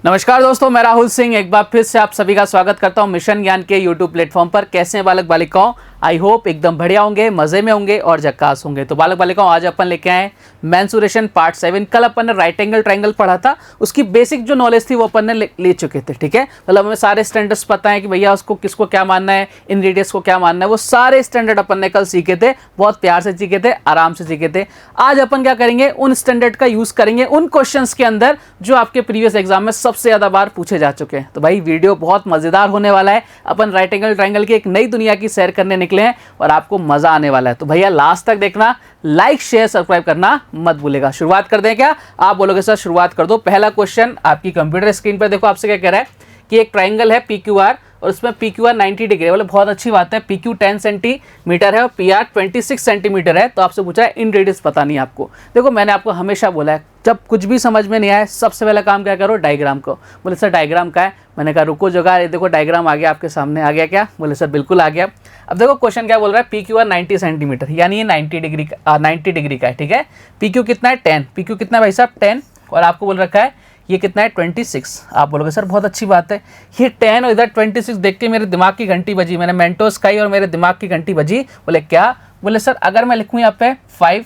नमस्कार दोस्तों, मैं राहुल सिंह एक बार फिर से आप सभी का स्वागत करता हूं मिशन ज्ञान के यूट्यूब प्लेटफॉर्म पर। कैसे हैं बालक बालिकाओं? आई होप एकदम बढ़िया होंगे, मज़े में होंगे और झक्कास होंगे। तो बालक बालिकाओं, आज अपन लेके आए मेंसुरेशन पार्ट 7। कल अपन ने राइट एंगल ट्रायंगल पढ़ा था, उसकी बेसिक जो नॉलेज थी वो अपन ने ले चुके थे। ठीक है, मतलब हमें सारे स्टैंडर्ड्स पता है कि भैया उसको किसको क्या मानना है, इन रेडियस को क्या मानना है, वो सारे स्टैंडर्ड अपन ने कल सीखे थे। बहुत प्यार से सीखे थे, आराम से सीखे थे। आज अपन क्या करेंगे, उन स्टैंडर्ड का यूज़ करेंगे उन क्वेश्चंस के अंदर जो आपके प्रीवियस एग्जाम में सबसे ज़्यादा बार पूछे जा चुके हैं। तो भाई वीडियो बहुत मज़ेदार होने वाला है। अपन राइट एंगल ट्रायंगल की एक नई दुनिया की सैर करने निकले हैं और आपको मजा आने वाला है। तो भैया लास्ट तक देखना, लाइक शेयर सब्सक्राइब करना मत भूलेगा। शुरुआत कर दें क्या? आप बोलोगे सर शुरुआत कर दो। पहला क्वेश्चन आपकी कंप्यूटर स्क्रीन पर देखो, आपसे क्या कह रहा है कि एक ट्रायंगल है PQR और उसमें PQR 90 डिग्री है। बोले बहुत अच्छी बात है, PQ 10 सेंटीमीटर है और PR 26 सेंटीमीटर है। तो आपसे पूछा है इन रेडियस पता नहीं आपको। देखो मैंने आपको हमेशा बोला है, जब कुछ भी समझ में नहीं आए सबसे पहला काम क्या करो, डायग्राम को। बोले सर डायग्राम का है? मैंने कहा रुको जगह, ये देखो डायग्राम आ गया आपके सामने। आ गया क्या? बोले सर बिल्कुल आ गया। अब देखो क्वेश्चन क्या बोल रहा है, PQR 90 सेंटीमीटर यानी ये 90 डिग्री का है। ठीक है, PQ कितना है 10, PQ कितना है भाई साहब 10, और आपको बोल रखा है ये कितना है 26। आप बोलोगे सर बहुत अच्छी बात है, ये 10 और इधर 26 देख के मेरे दिमाग की घंटी बजी। मैंने मेंटोस खाई और मेरे दिमाग की घंटी बजी। बोले क्या? बोले सर अगर मैं लिखूँ यहाँ पे 5,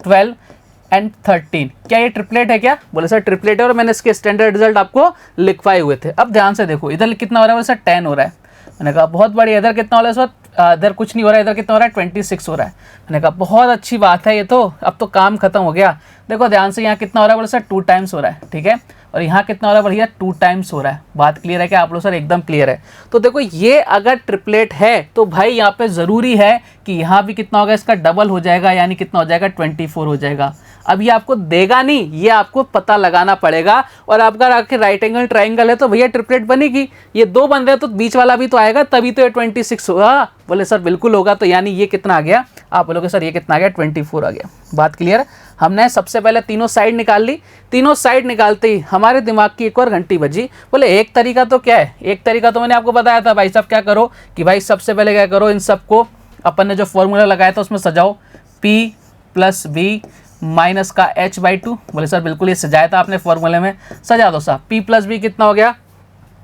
12 एंड 13, क्या ये ट्रिपलेट है क्या? बोले सर ट्रिपलेट है और मैंने इसके स्टैंडर्ड रिजल्ट आपको लिखवाए हुए थे। अब ध्यान से देखो, इधर कितना हो रहा है? बोले सर 10 हो रहा है। मैंने कहा बहुत बढ़िया। इधर कितना हो रहा है इस वक्त? इधर कुछ नहीं हो रहा है। इधर कितना हो रहा है? 26 हो रहा है। मैंने कहा बहुत अच्छी बात है, ये तो अब तो काम खत्म हो गया। देखो ध्यान से, यहाँ कितना हो रहा है? बोले सर 2 टाइम्स हो रहा है। ठीक है, और यहाँ कितना हो रहा है? भैया 2 टाइम्स हो रहा है। बात क्लियर है क्या आप लोग? सर एकदम क्लियर है। तो देखो ये अगर ट्रिपलेट है तो भाई यहाँ पे ज़रूरी है कि यहाँ भी कितना होगा, इसका डबल हो जाएगा, यानी कितना हो जाएगा 24 हो जाएगा। अब ये आपको देगा नहीं, ये आपको पता लगाना पड़ेगा। और आपका आखिर राइट एंगल ट्रायंगल है तो भैया ट्रिपलेट बनेगी। ये 2 बन रहे हैं तो बीच वाला भी तो आएगा, तभी तो ये 26 होगा। बोले सर बिल्कुल होगा। तो यानी ये कितना आ गया? आप बोलोगे सर ये कितना आ गया? 24 आ गया। बात क्लियर? हमने सबसे पहले तीनों साइड निकाल ली। तीनों साइड निकालते ही हमारे दिमाग की एक और घंटी बजी। बोले एक तरीका तो क्या है? एक तरीका तो मैंने आपको बताया था भाई साहब, क्या करो कि भाई सबसे पहले क्या करो, इन सबको अपन ने जो फॉर्मूला लगाया था उसमें सजाओ, P + B माइनस का H/2। बोले सर बिल्कुल ये सजाया था आपने फॉर्मूले में, सजा दो साहब। P + B कितना हो गया,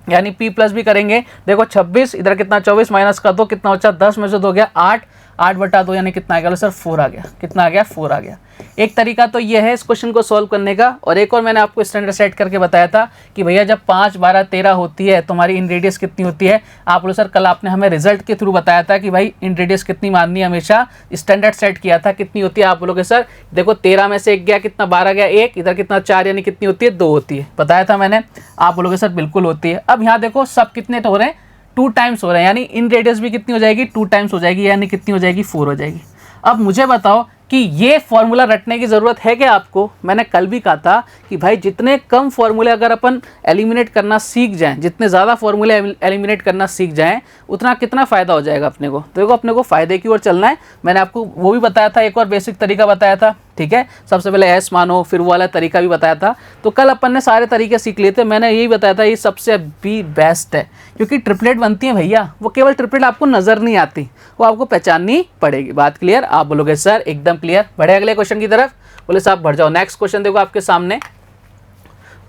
यानी P + B करेंगे। देखो 26, इधर कितना 24 माइनस का 2 कितना होता है? 10 में से 2 गया 8, 8/2 यानी कितना आ गया? सर 4 आ गया। कितना आ गया? 4 आ गया। एक तरीका तो ये है इस क्वेश्चन को सॉल्व करने का। और एक और मैंने आपको स्टैंडर्ड सेट करके बताया था कि भैया जब 5, 12, 13 होती है तुम्हारी इन रेडियस कितनी होती है? आप लोग सर कल आपने हमें रिजल्ट के थ्रू बताया था कि भाई इन रेडियस कितनी माननी है, हमेशा स्टैंडर्ड सेट किया था कितनी होती है। आप बोलोगे सर देखो 13 में से 1 गया, कितना 12 गया 1, इधर कितना 4, यानी कितनी होती है? 2 होती है। बताया था मैंने। आप बोलोगे सर बिल्कुल होती है। अब यहाँ देखो सब कितने तो हो रहे हैं? 2 टाइम्स हो रहे हैं, यानी इन रेडियस भी कितनी हो जाएगी? 2 टाइम्स हो जाएगी, यानी कितनी हो जाएगी? 4 हो जाएगी। अब मुझे बताओ कि ये फॉर्मूला रटने की ज़रूरत है क्या आपको? मैंने कल भी कहा था कि भाई जितने कम फॉर्मूले अगर अपन एलिमिनेट करना सीख जाएं, जितने ज़्यादा फॉर्मूले एलिमिनेट करना सीख जाएं, उतना कितना फ़ायदा हो जाएगा अपने को। तो देखो अपने को फ़ायदे की ओर चलना है। मैंने आपको वो भी बताया था, एक और बेसिक तरीका बताया था। ठीक है, सबसे पहले S मानो, फिर वो वाला तरीका भी बताया था। तो कल अपन ने सारे तरीके सीख लिए थे। मैंने यही बताया था ये सबसे भी बेस्ट है, क्योंकि ट्रिपलेट बनती है भैया, वो केवल ट्रिपलेट आपको नज़र नहीं आती, वो आपको पहचाननी पड़ेगी। बात क्लियर? आप बोलोगे सर एकदम क्लियर। बढ़े अगले क्वेश्चन की तरफ। बोले साहब बढ़ जाओ। नेक्स्ट क्वेश्चन देखो आपके सामने,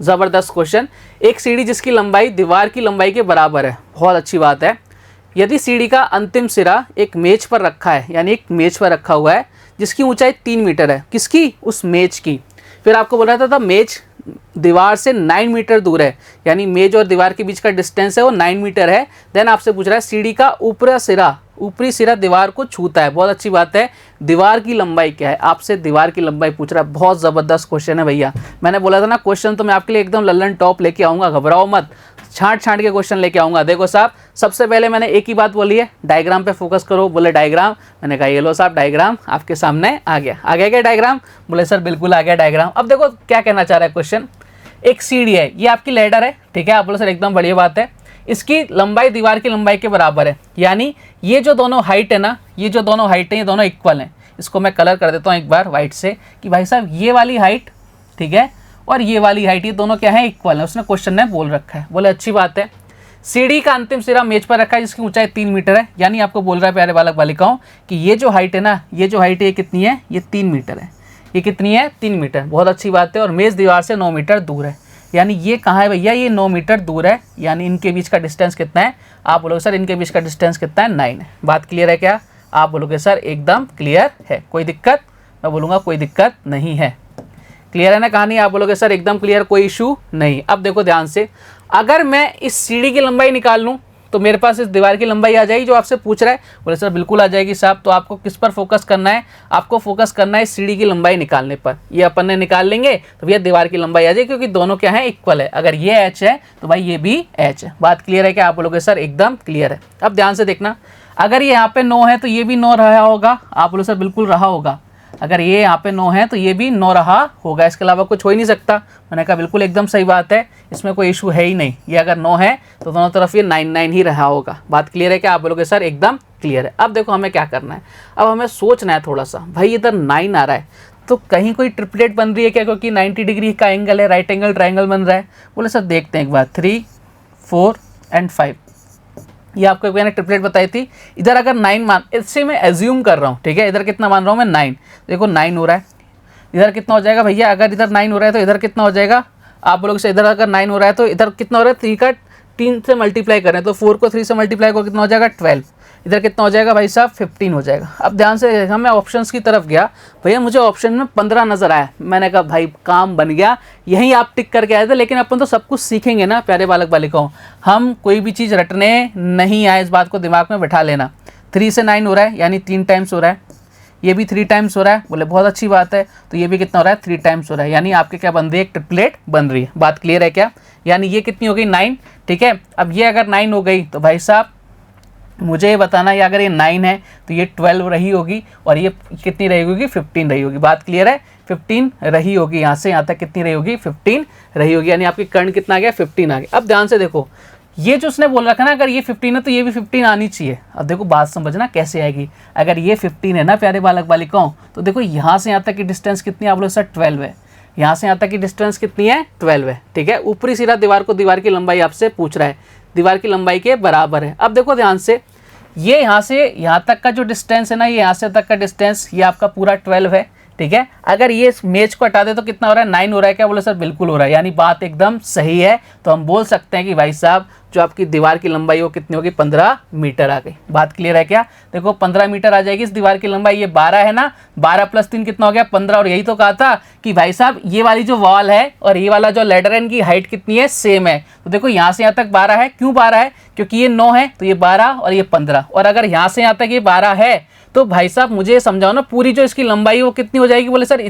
ज़बरदस्त क्वेश्चन। एक सीढ़ी जिसकी लंबाई दीवार की लंबाई के बराबर है। बहुत अच्छी बात है। यदि सीढ़ी का अंतिम सिरा एक मेज पर रखा है, यानी एक मेज पर रखा हुआ है जिसकी ऊंचाई 3 मीटर है, किसकी? उस मेज की। फिर आपको बोल रहा था मेज दीवार से 9 मीटर दूर है, यानी मेज और दीवार के बीच का डिस्टेंस है वो 9 मीटर है। देन आपसे पूछ रहा है सीढ़ी का ऊपरी सिरा दीवार को छूता है। बहुत अच्छी बात है। दीवार की लंबाई क्या है? आपसे दीवार की लंबाई पूछ रहा है। बहुत ज़बरदस्त क्वेश्चन है भैया। मैंने बोला था ना क्वेश्चन तो मैं आपके लिए एकदम लल्लन टॉप लेके आऊँगा, घबराओ मत, छांट के क्वेश्चन लेके आऊँगा। देखो साहब सबसे पहले मैंने एक ही बात बोली है, डायग्राम पे फोकस करो। बोले डायग्राम? मैंने कहा ये लो साहब डायग्राम आपके सामने आ गया। आ गया क्या डायग्राम? बोले सर बिल्कुल आ गया डायग्राम। अब देखो क्या कहना चाह रहा है क्वेश्चन। एक सीढ़ी है, ये आपकी लैडर है। ठीक है, आप बोले सर एकदम बढ़िया बात है। इसकी लंबाई दीवार की लंबाई के बराबर है, यानी ये जो दोनों हाइट है ना, ये जो दोनों हाइट है ये दोनों इक्वल हैं। इसको मैं कलर कर देता हूँ एक बार वाइट से कि भाई साहब ये वाली हाइट, ठीक है, और ये वाली हाइट, ये दोनों क्या है? इक्वल है। उसने क्वेश्चन में बोल रखा है। बोले अच्छी बात है। सीढ़ी का अंतिम सिरा मेज पर रखा है जिसकी ऊंचाई 3 मीटर है, यानी आपको बोल रहा है प्यारे बालक बालिकाओं कि ये जो हाइट है ना, ये जो हाइट है ये कितनी है? ये 3 मीटर है। ये कितनी है? 3 मीटर। बहुत अच्छी बात है। और मेज दीवार से 9 मीटर दूर है। यानी ये कहाँ है भैया, ये 9 मीटर दूर है, यानी इनके बीच का डिस्टेंस कितना है, आप बोलोगे सर इनके बीच का डिस्टेंस कितना है, 9 है। बात क्लियर है क्या, आप बोलोगे सर एकदम क्लियर है, कोई दिक्कत, मैं बोलूँगा कोई दिक्कत नहीं है। क्लियर है ना कहानी, आप बोलोगे सर एकदम क्लियर, कोई इशू नहीं। अब देखो ध्यान से, अगर मैं इस सीढ़ी की लंबाई निकाल लूँ तो मेरे पास इस दीवार की लंबाई आ जाएगी जो आपसे पूछ रहा है, बोले सर बिल्कुल आ जाएगी साहब। तो आपको किस पर फोकस करना है, आपको फोकस करना है सीढ़ी की लंबाई निकालने पर। ये अपन ने निकाल लेंगे तो भैया दीवार की लंबाई आ जाएगी, क्योंकि दोनों क्या है, इक्वल है। अगर ये h है तो भाई ये भी h है। बात क्लियर है क्या, आप बोलोगे सर एकदम क्लियर है। अब ध्यान से देखना, अगर ये यहाँ पे 9 है तो ये भी 9 रहा होगा, आप बोलो सर बिल्कुल रहा होगा। अगर ये यहाँ पे 9 है तो ये भी 9 रहा होगा, इसके अलावा कुछ हो ही नहीं सकता। मैंने कहा बिल्कुल एकदम सही बात है, इसमें कोई इशू है ही नहीं। ये अगर 9 है तो दोनों तरफ ये 9 9 ही रहा होगा। बात क्लियर है क्या, आप बोलोगे सर एकदम क्लियर है। अब देखो हमें क्या करना है, अब हमें सोचना है थोड़ा सा, भाई इधर 9 आ रहा है तो कहीं कोई ट्रिपलेट बन रही है क्या, क्योंकि 90 डिग्री का एंगल है, राइट एंगल ट्राइंगल बन रहा है। बोले सर देखते हैं एक बार, 3 4 एंड 5, ये आपको मैंने ट्रिपलेट बताई थी। इधर अगर 9 मान, इससे मैं एज्यूम कर रहा हूँ, ठीक है, इधर कितना मान रहा हूँ मैं 9, देखो 9 हो रहा है। इधर कितना हो जाएगा भैया, अगर इधर 9 हो रहा है तो इधर कितना हो जाएगा, आप बोलोगे से इधर अगर 9 हो रहा है तो इधर कितना हो रहा है, 3 का 3 से मल्टीप्लाई करें तो 4 को 3 से मल्टीप्लाई को कितना हो जाएगा 12, इधर कितना हो जाएगा भाई साहब 15 हो जाएगा। अब ध्यान से देखा, मैं ऑप्शंस की तरफ गया, भैया मुझे ऑप्शन में 15 नजर आया, मैंने कहा भाई काम बन गया, यहीं आप टिक करके आए थे। लेकिन अपन तो सब कुछ सीखेंगे ना प्यारे बालक बालिकाओं, हम कोई भी चीज़ रटने नहीं आए, इस बात को दिमाग में बैठा लेना। 3 से 9 हो रहा है यानी 3 टाइम्स हो रहा है, ये भी 3 टाइम्स हो रहा है, बोले बहुत अच्छी बात है। तो ये भी कितना हो रहा है, 3 टाइम्स हो रहा है, यानी आपके क्या बन रही है, एक ट्रिपलेट बन रही है। बात क्लियर है क्या, यानी ये कितनी हो गई 9, ठीक है। अब ये अगर 9 हो गई तो भाई साहब मुझे ये बताना, ये अगर ये 9 है तो ये 12 रही होगी, और ये कितनी रही होगी, 15 रही होगी। बात क्लियर है, 15 रही होगी, यहाँ से यहाँ तक कितनी रही होगी, 15 रही होगी, यानी आपकी कर्ण कितना आ गया, 15 आ गया। अब ध्यान से देखो, ये जो उसने बोल रखा ना, अगर ये 15 है तो ये भी 15 आनी चाहिए। अब देखो बात समझना कैसे आएगी, अगर ये 15 है ना प्यारे बालक बालिकाओं, तो देखो यहाँ से यहाँ तक की डिस्टेंस कितनी, आप लोग सर 12 है, यहाँ से यहाँ तक की डिस्टेंस कितनी है, 12 है, ठीक है। ऊपरी सिरा दीवार की लंबाई आपसे पूछ रहा है, दीवार की लंबाई के बराबर है। अब देखो ध्यान से, ये यहाँ से यहाँ तक का जो डिस्टेंस है ना, ये यहाँ से तक का डिस्टेंस, ये आपका पूरा 12 है, ठीक है। अगर ये मेज को हटा दे तो कितना हो रहा है, 9 हो रहा है क्या, बोले सर बिल्कुल हो रहा है, यानी बात एकदम सही है। तो हम बोल सकते हैं कि भाई साहब जो आपकी दीवार की लंबाई वो कितनी होगी, 15 मीटर आ गई। बात क्लियर है क्या, देखो 15 मीटर आ जाएगी इस दीवार की लंबाई। ये 12 है ना, 12 + 3 कितना हो गया, 15। और यही तो कहा था कि भाई साहब ये वाली जो वॉल है और ये वाला जो लेडर है, इनकी हाइट कितनी है, सेम है। तो देखो यहाँ से यहाँ तक 12 है, क्यों 12 है, क्योंकि ये 9 है तो ये 12 और ये 15, और अगर यहाँ से यहाँ तक ये 12 है तो भाई साहब मुझे समझाओ ना, पूरी जो इसकी लंबाई वो कितनी हो जाएगी, बोले सर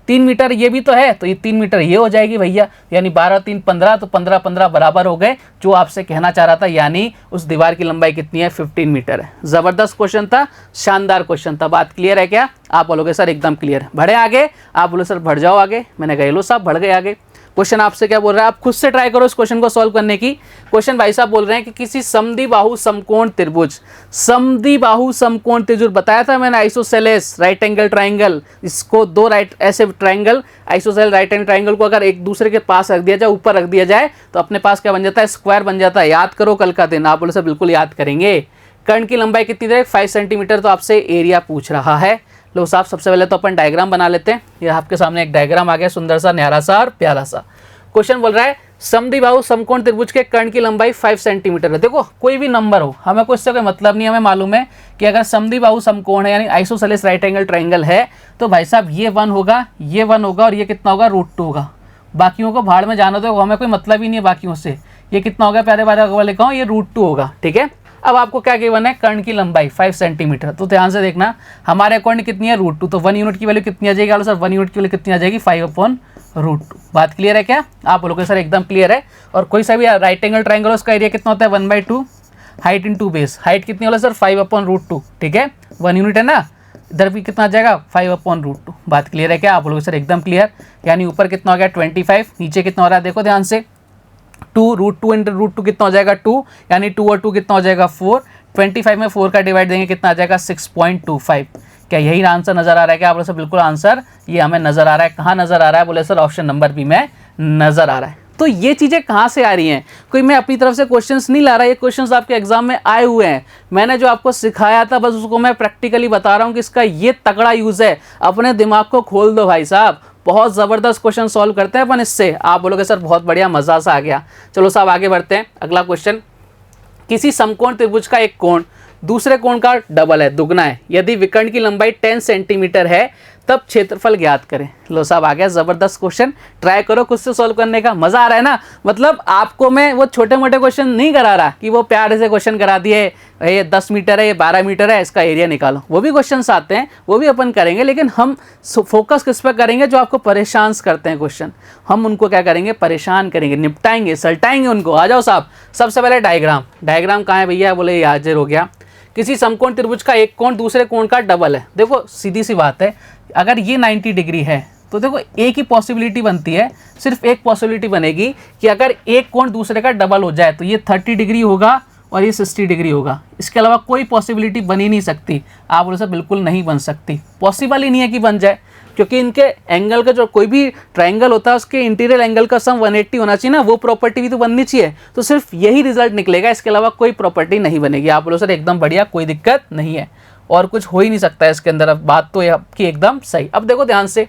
3 मीटर ये भी तो है, तो ये 3 मीटर ये हो जाएगी भैया, यानी 12 3 15, तो 15 15 बराबर हो गए, जो आपसे कहना चाह रहा था। यानी उस दीवार की लंबाई कितनी है, 15 मीटर है। जबरदस्त क्वेश्चन था, शानदार क्वेश्चन था। बात क्लियर है क्या, आप बोलोगे सर एकदम क्लियर है। बढ़े आगे, आप बोलो सर बढ़ जाओ आगे, मैंने कहा लो साहब बढ़ गए आगे। क्वेश्चन आपसे क्या बोल रहा है, आप खुद से ट्राई करो इस क्वेश्चन को सॉल्व करने की। क्वेश्चन भाई साहब बोल रहे हैं कि किसी समद्विबाहु समकोण त्रिभुज, समद्विबाहु समकोण त्रिभुज बताया था मैंने, आइसोसेलेस राइट एंगल ट्राइंगल, इसको दो राइट ऐसे triangle, isosceles right angle triangle को अगर एक दूसरे के पास रख दिया जाए, ऊपर रख दिया जाए, तो अपने पास क्या बन जाता है, स्क्वायर बन जाता है। याद करो कल का दिन, आप बोले सर बिल्कुल याद करेंगे। कर्ण की लंबाई कितनी है, 5 सेंटीमीटर, तो आपसे एरिया पूछ रहा है। लो साहब सबसे पहले तो अपन डायग्राम बना लेते हैं। ये आपके सामने एक डायग्राम आ गया, सुंदर सा, न्यारा सा और प्यारा सा। क्वेश्चन बोल रहा है समद्विबाहु समकोण त्रिभुज के कर्ण की लंबाई 5 सेंटीमीटर है। देखो कोई भी नंबर हो, हमें कोई इससे कोई मतलब नहीं, हमें मालूम है कि अगर समद्विबाहु समकोण है यानी आइसोसेलेस राइट एंगल ट्राइंगल है, तो भाई साहब ये 1 होगा, ये 1 होगा, और ये कितना होगा, √2 होगा। बाकियों को भाड़ में जाना, तो हमें कोई मतलब ही नहीं है बाकियों से। ये कितना होगा प्यारे बालक बालिकाओं, ये √2 होगा, ठीक है। अब आपको क्या गिवन है, कर्ण की लंबाई 5 सेंटीमीटर, तो ध्यान से देखना, हमारे कर्ण कितनी है, √2, तो 1 यूनिट की वैल्यू कितनी आ जाएगी, सर 1 यूनिट की वैल्यू कितनी आ जाएगी, 5/√2। बात क्लियर है क्या, आप बोलोगे सर एकदम क्लियर है। और कोई सा भी राइट एंगल ट्राइंगल उसका एरिया कितना होता है, 1/2 हाइट इंटू बेस, हाइट कितनी होला सर 5/√2, ठीक है, 1 यूनिट है ना, इधर भी कितना आ जाएगा 5/√2। बात क्लियर है क्या, आप बोलोगे सर एकदम क्लियर। यानी ऊपर कितना हो गया 25, नीचे कितना हो रहा है, देखो ध्यान से, 2 √2 इंटू √2 कितना हो जाएगा 2, यानी 2 और 2 कितना हो जाएगा 4, 25 में 4 का डिवाइड देंगे कितना आ जाएगा 6.25। क्या यही आंसर नजर आ रहा है क्या, आप बोले सर बिल्कुल आंसर ये हमें नजर आ रहा है। कहाँ नजर आ रहा है, बोले सर ऑप्शन नंबर बी में नजर आ रहा है। तो ये चीज़ें कहाँ से आ रही हैं, कोई मैं अपनी तरफ से क्वेश्चंस नहीं ला रहा, ये क्वेश्चंस आपके एग्जाम में आए हुए हैं। मैंने जो आपको सिखाया था बस उसको मैं प्रैक्टिकली बता रहा हूँ कि इसका ये तगड़ा यूज़ है। अपने दिमाग को खोल दो भाई साहब, बहुत ज़बरदस्त क्वेश्चन सॉल्व करते हैं अपन इससे। आप बोलोगे सर बहुत बढ़िया, मज़ा सा आ गया। चलो साहब आगे बढ़ते हैं। अगला क्वेश्चन, किसी समकोण त्रिभुज का एक कोण दूसरे कोण का डबल है, दुगना है, यदि विकर्ण की लंबाई 10 सेंटीमीटर है तब क्षेत्रफल ज्ञात करें। लो साहब आ गया, जबरदस्त क्वेश्चन, ट्राई करो खुद से सॉल्व करने का, मजा आ रहा है ना। मतलब आपको मैं वो छोटे मोटे क्वेश्चन नहीं करा रहा कि वो प्यारे से क्वेश्चन करा दिए, ये 10 मीटर है, ये 12 मीटर है, इसका एरिया निकालो। वो भी क्वेश्चन आते हैं, वो भी अपन करेंगे, लेकिन हम फोकस किस पर करेंगे, जो आपको परेशान करते हैं क्वेश्चन, हम उनको क्या करेंगे, परेशान करेंगे, निपटाएंगे, सलटाएंगे उनको। आ जाओ साहब, सबसे पहले डायग्राम कहाँ है भैया, बोले ये हाजिर हो गया। किसी समकोण त्रिभुज का एक कोण दूसरे कोण का डबल है। देखो सीधी सी बात है, अगर ये 90 डिग्री है तो देखो एक ही पॉसिबिलिटी बनती है, सिर्फ एक पॉसिबिलिटी बनेगी कि अगर एक कोण दूसरे का डबल हो जाए तो ये 30 डिग्री होगा और ये 60 डिग्री होगा। इसके अलावा कोई पॉसिबिलिटी बन ही नहीं सकती। आप बोलो सर बिल्कुल नहीं बन सकती, पॉसिबल ही नहीं है कि बन जाए, क्योंकि इनके एंगल का, जो कोई भी ट्रायंगल होता है उसके इंटीरियर एंगल का सम 180 होना चाहिए ना, वो प्रॉपर्टी भी तो बननी चाहिए। तो सिर्फ यही रिजल्ट निकलेगा, इसके अलावा कोई प्रॉपर्टी नहीं बनेगी। आप बोलो सर एकदम बढ़िया, कोई दिक्कत नहीं है और कुछ हो ही नहीं सकता है इसके अंदर। अब बात तो आपकी एकदम सही। अब देखो ध्यान से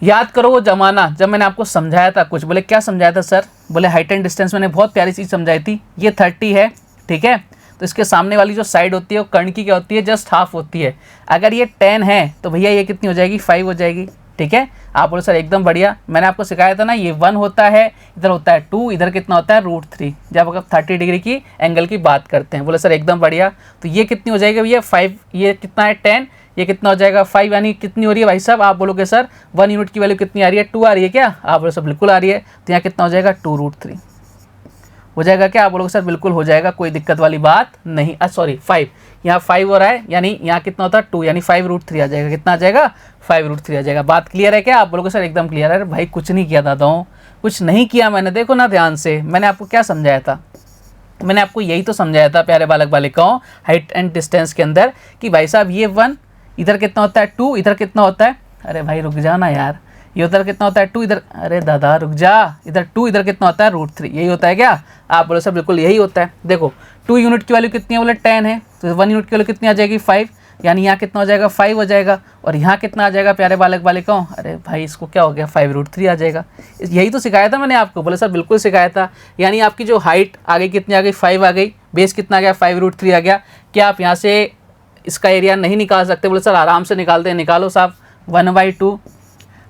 याद करो वो जमाना जब मैंने आपको समझाया था कुछ। बोले क्या समझाया था सर, बोले हाइट एंड डिस्टेंस मैंने बहुत प्यारी चीज़ समझाई थी। ये 30 है, ठीक है, तो इसके सामने वाली जो साइड होती है वो कर्ण की क्या होती है, जस्ट हाफ होती है। अगर ये 10 है तो भैया ये कितनी हो जाएगी, 5 हो जाएगी, ठीक है। आप बोलो सर एकदम बढ़िया, मैंने आपको सिखाया था ना, ये 1 होता है, इधर होता है 2, इधर कितना होता है √3, जब अगर 30 डिग्री की एंगल की बात करते हैं। बोले सर एकदम बढ़िया, तो ये कितनी हो जाएगी भैया 5, ये कितना है 10, ये कितना हो जाएगा 5, यानी कितनी हो रही है भाई साहब। आप बोलोगे सर 1 यूनिट की वैल्यू कितनी आ रही है, 2 आ रही है क्या। आप बोलो सर बिल्कुल आ रही है, तो यहाँ कितना हो जाएगा 2√3 हो जाएगा क्या। आप बोलोगे सर बिल्कुल हो जाएगा, कोई दिक्कत वाली बात नहीं। सॉरी 5, यहाँ 5 हो रहा है, यानी यहाँ कितना होता है 2, यानी 5√3 आ जाएगा। कितना आ जाएगा 5√3 आ जाएगा। बात क्लियर है क्या। आप बोलोगे सर एकदम क्लियर है। भाई कुछ नहीं किया दादाओं, कुछ नहीं किया मैंने, देखो ना ध्यान से, मैंने आपको क्या समझाया था, मैंने आपको यही तो समझाया था प्यारे बालक बालिकाओं, हाइट एंड डिस्टेंस के अंदर, कि भाई साहब ये 1, इधर कितना होता है 2, इधर कितना होता है, अरे भाई रुक जाना यार, ये उधर कितना होता है 2, इधर, अरे दादा रुक जा, इधर 2, इधर कितना होता है √3, यही होता है क्या। आप बोलो सर बिल्कुल यही होता है। देखो 2 यूनिट की वैल्यू कितनी है, बोले 10 है, तो 1 यूनिट की वैल्यू कितनी आ जाएगी 5, यानी यहाँ कितना हो जाएगा 5 हो जाएगा, और यहाँ कितना आ जाएगा प्यारे बालक बालिकाओं, अरे भाई इसको क्या हो गया 5√3 आ जाएगा। यही तो सिखाया था मैंने आपको। बोले सर बिल्कुल सिखाया था, यानी आपकी जो हाइट आ गई कितनी आ गई 5 आ गई, बेस कितना आ गया 5√3 आ गया। क्या आप यहाँ से इसका एरिया नहीं निकाल सकते। बोले सर आराम से निकालते हैं, निकालो साहब। 1/2,